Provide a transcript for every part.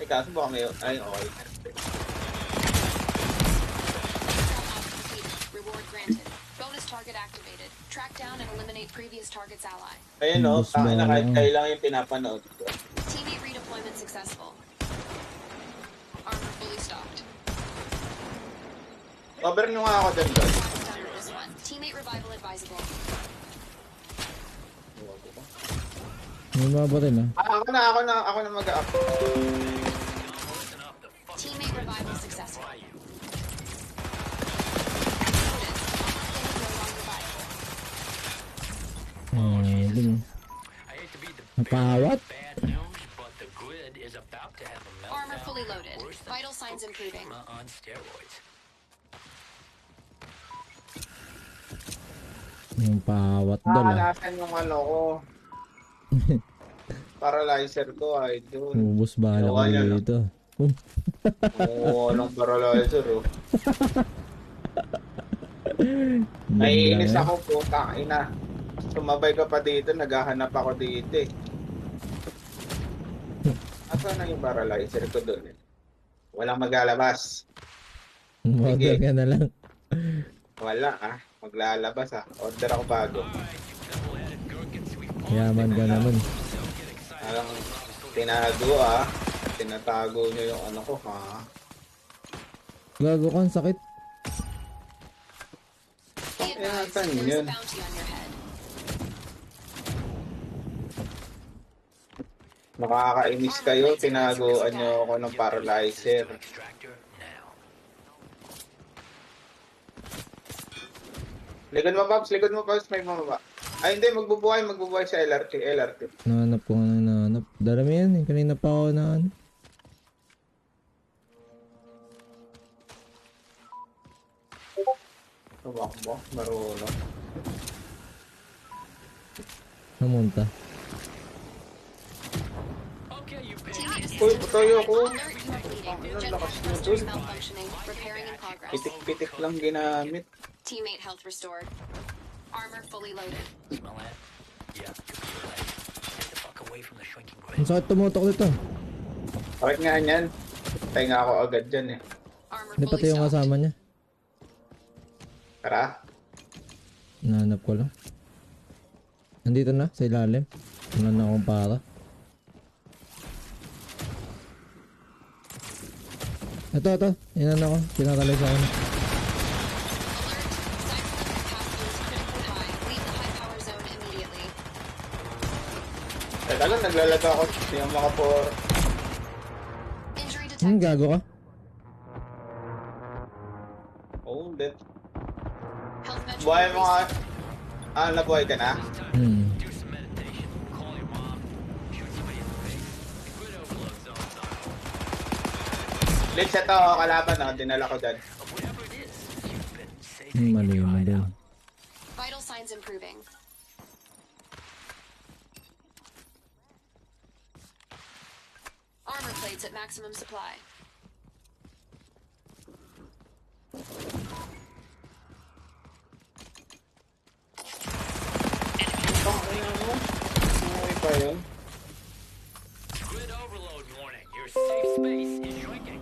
kaso baka may... Ay, okay. Reward granted. Bonus target activated. Track down and eliminate previous target's ally. Ayun o, takin na kahit kayo lang yung pinapanood ko. Teammate redeployment successful. Armor fully stocked. Cover nyo nga ako dyan, bro. Done with this one. Teammate revival advisable. May mga ba rin Ako na mag-up. Teammate revival successful. Dun. Napawat? Armor fully loaded. Vital signs improving. Yung pawat dol Nasan yung ano ko. Paralyzer ko, idol. Ubus bala Gawa ko niya, no? dito. Oo, anong paralyzer, oh. Naiinis ako, puta, ina. Sumabay ka pa dito, naghahanap ako dito, eh. Asan na yung paralyzer ko doon, eh? Walang maglalabas. Order ka na lang. Wala, ah. Maglalabas, ah. Order ako bago. Yaman ka naman. Alang tinago, ah. Tinatago nyo yung ano ko, ha? Gago ka, ang sakit. Be advised, Saan there's a yun? bounty on your head. Makakainis kayo, tinaguan nyo ako ng paralyzer. Likod mo, Pops, may mababa. Ay, hindi, magbubuhay sa LRT. Nahanap ko nga nahanap. Darami yan eh. Kanina pa ako na ano. Tumakbo, marunong. Namunta. Uy, putayo ko. Alert, you are bleeding. Ang Jet lakas mo thrusters dun. malfunctioning. Repairing in progress. Pitik-pitik lang ginamit. Teammate health restored. Armor fully loaded. Ang sakit tumutok dito. Bakit nga yan? Patay nga ako agad dyan, eh. Armor Hindi pati fully yung stocked. kasama niya. Tara. Nahanap ko lang. Nandito na, sa ilalim. Wala na akong para. Ito. Inan ako. Pinakalis ako na. Alert. Cyclone capacity is critically high. Leave the high power zone immediately. Teka lang, naglalaga ako. Yung mga por... Injury detected. Gago ka. Oh, dead. Health metric Buhay mo nga. increased. Ah, nabuhay ka na? Let's ito, kalaban, oh. Dinala ko dyan. Mali. Vital signs improving. Armor plates at maximum supply. Ay, ano? Umuwi pa yun. Grid overload warning. Your safe space is shrinking.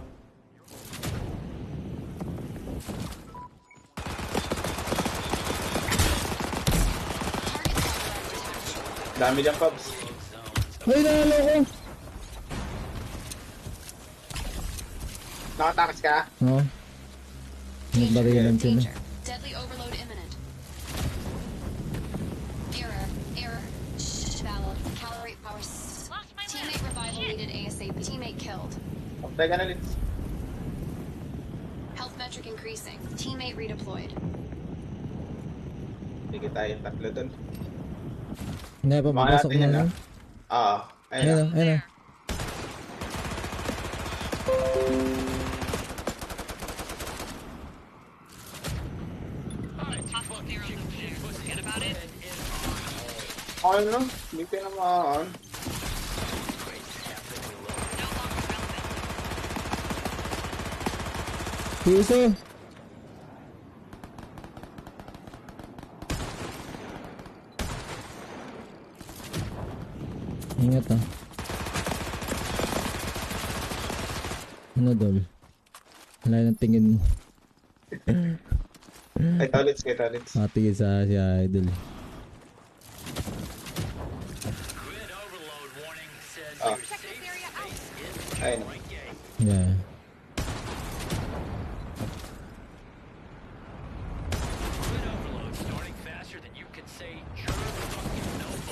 Target counter detached. Dami dyan, Pops. Ay, nalo ko! Nakatakas ka? Oo. Nagbarilan sila. Danger. Deadly overload imminent. Error. Valid. Calibrate power. Teammate revival needed ASAP. Teammate killed. Patay ka na, Litz. Health metric increasing. Teammate redeployed. Sige tayo, tatlo dun. Hindi pa Mga papasok natin na yan, lang. ah. Ayun, Ayun na. Okay, no? Hindi ka na maaan. Piso! Ingat ah. Ano, Dol? Wala ng tingin mo. Kay Talits, kay Talits. Pati sa si Idol. Grid overload warning says Ah. your safe space is Ayun. right gate. Yeah.